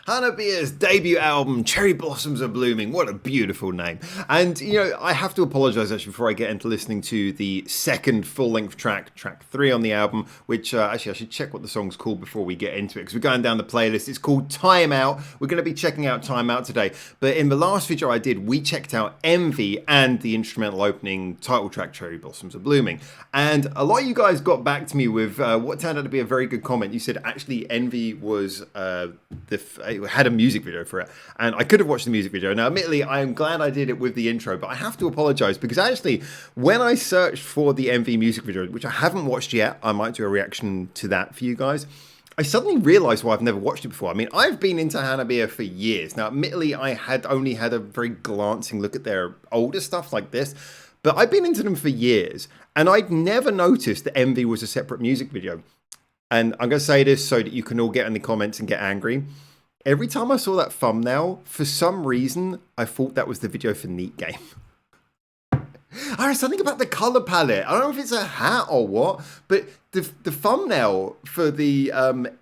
HANABIE's debut album, Cherry Blossoms Are Blooming. What a beautiful name. And, I have to apologise actually before I get into listening to the second full-length track 3 on the album, which actually I should check what the song's called before we get into it, because we're going down the playlist. It's called Timeout. We're going to be checking out Timeout today. But in the last video I did, we checked out Envy and the instrumental opening title track, Cherry Blossoms Are Blooming. And a lot of you guys got back to me with what turned out to be a very good comment. You said actually Envy was had a music video for it, and I could have watched the music video. Now admittedly I am glad I did it with the intro, but I have to apologize because actually when I searched for the Envy music video, which I haven't watched yet, I might do a reaction to that for you guys, I suddenly realized why I've never watched it before. I mean, I've been into HANABIE for years. Now admittedly I had only had a very glancing look at their older stuff like this, but I've been into them for years and I'd never noticed that Envy was a separate music video. And I'm going to say this so that you can all get in the comments and get angry. Every time I saw that thumbnail, for some reason, I thought that was the video for Neat Game. I was something about the color palette. I don't know if it's a hat or what, but the thumbnail for the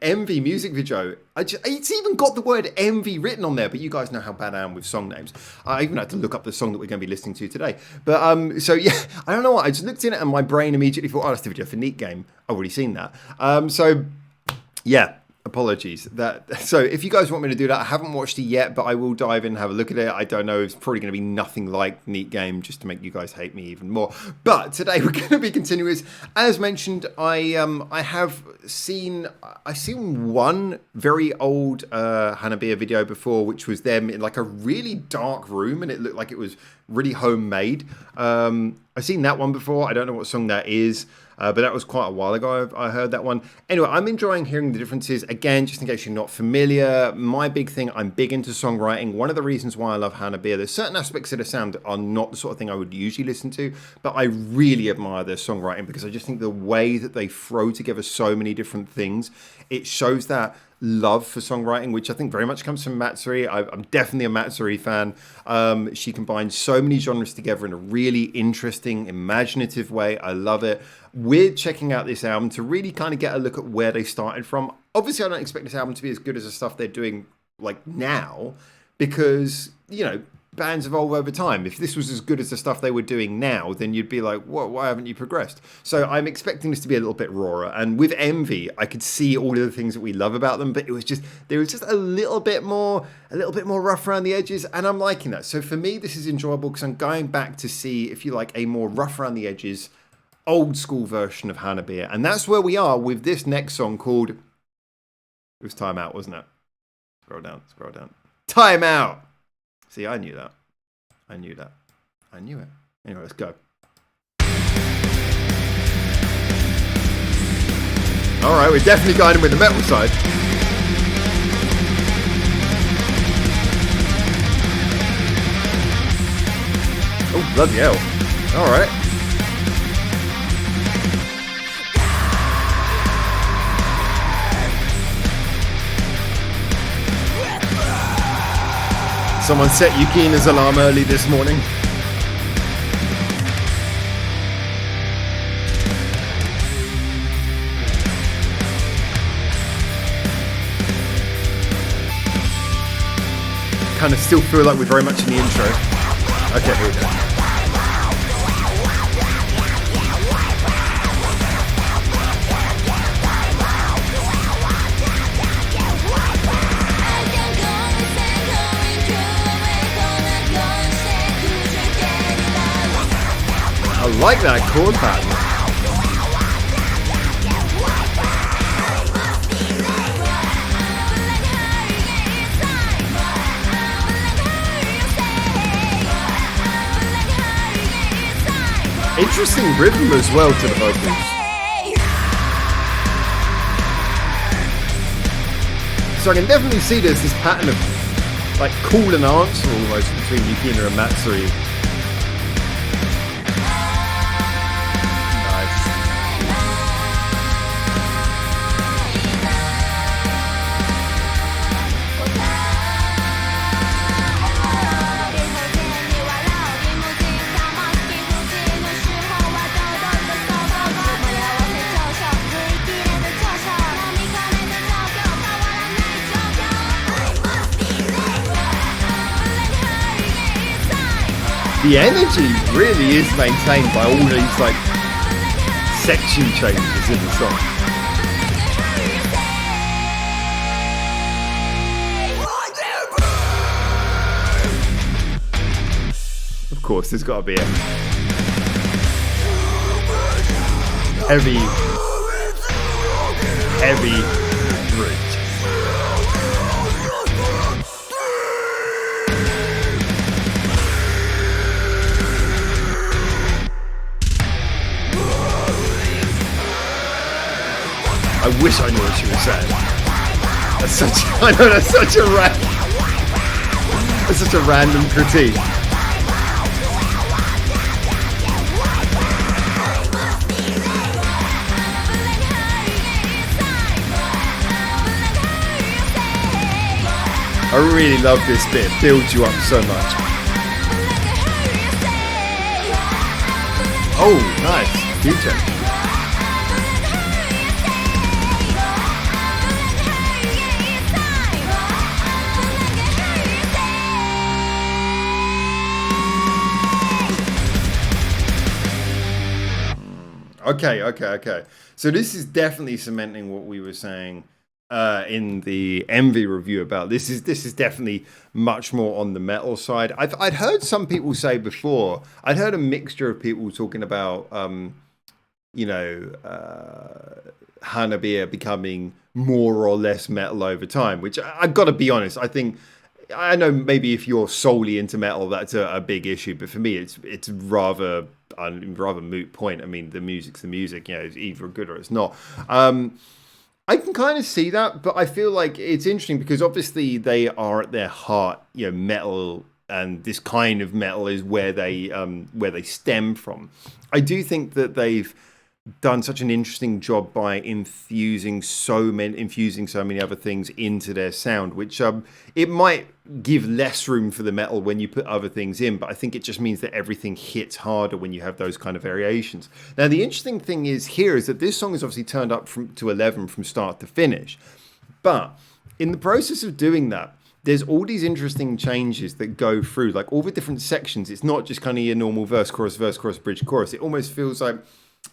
Envy music video, it's even got the word Envy written on there, but you guys know how bad I am with song names. I even had to look up the song that we're going to be listening to today. But so yeah, I don't know what, I just looked in it and my brain immediately thought, oh, that's the video for Neat Game. I've already seen that. So yeah. Apologies. So if you guys want me to do that, I haven't watched it yet, but I will dive in and have a look at it. I don't know, it's probably going to be nothing like Neat Game, just to make you guys hate me even more. But today we're going to be continuous. As mentioned, I've seen one very old HANABIE video before, which was them in like a really dark room, and it looked like it was really homemade. I've seen that one before. I don't know what song that is. But that was quite a while ago I heard that one. Anyway, I'm enjoying hearing the differences. Again, just in case you're not familiar, my big thing, I'm big into songwriting. One of the reasons why I love HANABIE, there's certain aspects of the sound that are not the sort of thing I would usually listen to, but I really admire their songwriting because I just think the way that they throw together so many different things, it shows that love for songwriting, which I think very much comes from Matsuri. I'm definitely a Matsuri fan. She combines so many genres together in a really interesting, imaginative way. I love it. We're checking out this album to really kind of get a look at where they started from. Obviously, I don't expect this album to be as good as the stuff they're doing like now, because, bands evolve over time. If this was as good as the stuff they were doing now, then you'd be like, what, why haven't you progressed? So I'm expecting this to be a little bit rawer. And with Envy, I could see all of the things that we love about them, but there was just a little bit more rough around the edges, and I'm liking that. So for me, this is enjoyable because I'm going back to see, if you like, a more rough around the edges, old school version of HANABIE. And that's where we are with this next song called, it was Time Out, wasn't it? Scroll down. Time Out! See, I knew that. I knew it. Anyway, let's go. Alright, we're definitely going in with the metal side. Oh, bloody hell. Alright. Someone set Yukina's alarm early this morning. Kind of still feel like we're very much in the intro. Okay, here we go. I like that chord pattern. Interesting rhythm as well to the vocals. So I can definitely see there's this pattern of like call and answer almost between Yukina and Matsuri. The energy really is maintained by all these like section changes in the song. Of course, there's got to be a heavy bridge. I wish I knew what she was saying. That's such a random critique. I really love this bit. It builds you up so much. Oh, nice. Future. Okay. So this is definitely cementing what we were saying in the Envy review about this is definitely much more on the metal side. I'd heard some people say before. I'd heard a mixture of people talking about HANABIE becoming more or less metal over time. Which I've got to be honest. I know maybe if you're solely into metal, that's a big issue. But for me, it's rather moot point. I mean, the music's the music. It's either good or it's not. I can kind of see that, but I feel like it's interesting because obviously they are at their heart, metal, and this kind of metal is where they stem from. I do think that they've done such an interesting job by infusing so many other things into their sound, which it might give less room for the metal when you put other things in, but I think it just means that everything hits harder when you have those kind of variations. Now, the interesting thing is that this song is obviously turned up to 11 from start to finish, but in the process of doing that, there's all these interesting changes that go through, like all the different sections. It's not just kind of your normal verse, chorus, bridge, chorus. It almost feels like,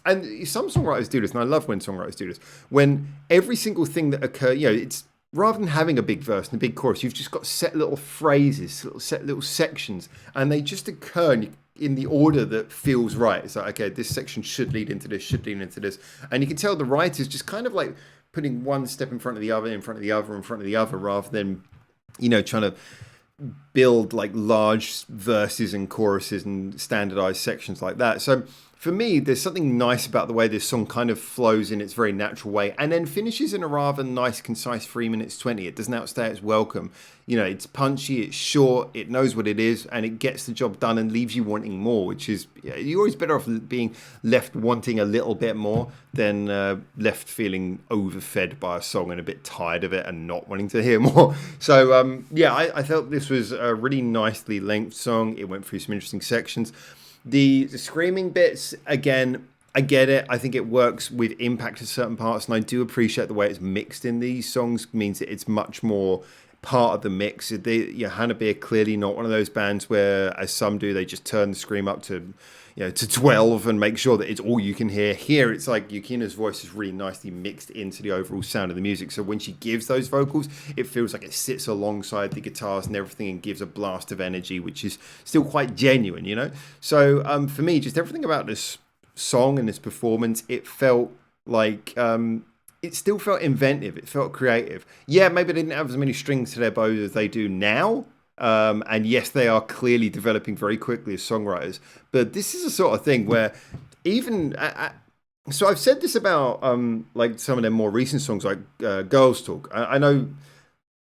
and some songwriters do this, and I love when songwriters do this, when every single thing that occurs, it's rather than having a big verse and a big chorus, you've just got set little phrases, set little sections, and they just occur in the order that feels right. It's like, okay, this section should lead into this, and you can tell the writer's just kind of like putting one step in front of the other, rather than, trying to build like large verses and choruses and standardized sections like that. So for me, there's something nice about the way this song kind of flows in its very natural way and then finishes in a rather nice, concise 3 minutes 20. It doesn't outstay its welcome. It's punchy, it's short, it knows what it is, and it gets the job done and leaves you wanting more, which is, you're always better off being left wanting a little bit more than left feeling overfed by a song and a bit tired of it and not wanting to hear more. So, I felt this was a really nicely length song. It went through some interesting sections. The screaming bits, again, I get it. I think it works with impact at certain parts, and I do appreciate the way it's mixed in these songs. Means that it's much more part of the mix. HANABIE are clearly not one of those bands where, as some do, they just turn the scream up to 12 and make sure that it's all you can hear. Here, it's like Yukina's voice is really nicely mixed into the overall sound of the music. So when she gives those vocals, it feels like it sits alongside the guitars and everything and gives a blast of energy, which is still quite genuine, So for me, just everything about this song and this performance, it felt like it still felt inventive. It felt creative. Yeah, maybe they didn't have as many strings to their bow as they do now. And yes, they are clearly developing very quickly as songwriters. But this is a sort of thing where even... so I've said this about like some of their more recent songs, like Girls Talk. I know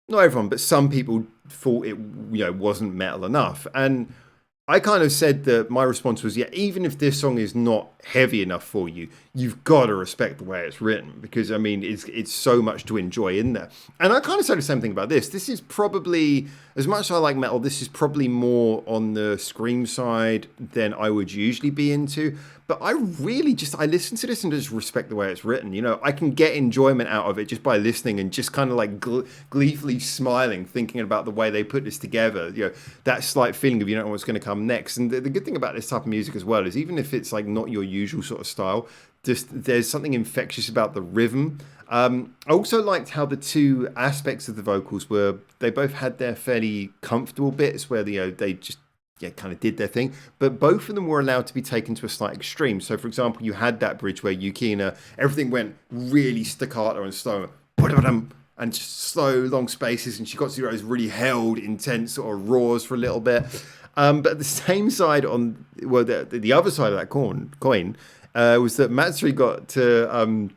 not everyone, but some people thought it wasn't metal enough. And I kind of said that my response was, even if this song is not heavy enough for you, you've got to respect the way it's written, because I mean, it's so much to enjoy in there. And I kind of said the same thing about this. This is probably, as much as I like metal, this is probably more on the scream side than I would usually be into. But I really I listen to this and just respect the way it's written. You know, I can get enjoyment out of it just by listening and just kind of like gleefully smiling, thinking about the way they put this together. You know, that slight feeling of you don't know what's going to come next. And the good thing about this type of music as well is even if it's like not your usual sort of style, just there's something infectious about the rhythm. I also liked how the two aspects of the vocals they both had their fairly comfortable bits where they just kind of did their thing, but both of them were allowed to be taken to a slight extreme. So, for example, you had that bridge where Yukina, everything went really staccato and slow, and just slow, long spaces, and she got to those really held, intense sort of roars for a little bit. But at the same side, the other side of that coin was that Matsuri got to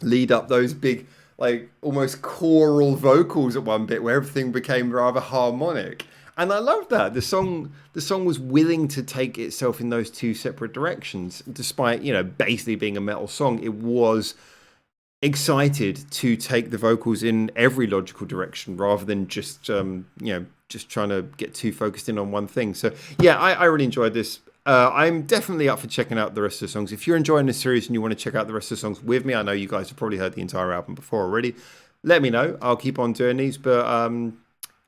lead up those big, like almost choral vocals at one bit where everything became rather harmonic. And I love that. The song was willing to take itself in those two separate directions. Despite, basically being a metal song, it was excited to take the vocals in every logical direction rather than just trying to get too focused in on one thing. So yeah, I really enjoyed this. I'm definitely up for checking out the rest of the songs. If you're enjoying this series and you want to check out the rest of the songs with me, I know you guys have probably heard the entire album before already. Let me know. I'll keep on doing these, but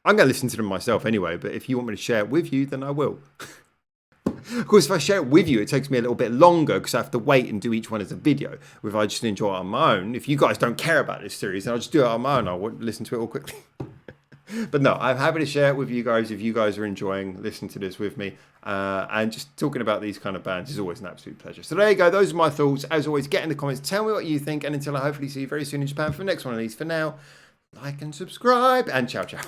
I'm going to listen to them myself anyway. But if you want me to share it with you, then I will. Of course, if I share it with you, it takes me a little bit longer because I have to wait and do each one as a video. If I just enjoy it on my own, if you guys don't care about this series, then I'll just do it on my own. I won't listen to it all quickly. But no, I'm happy to share it with you guys if you guys are enjoying listening to this with me. And just talking about these kind of bands is always an absolute pleasure. So there you go. Those are my thoughts. As always, get in the comments. Tell me what you think. And until I hopefully see you very soon in Japan for the next one of these. For now, like and subscribe. And ciao, ciao.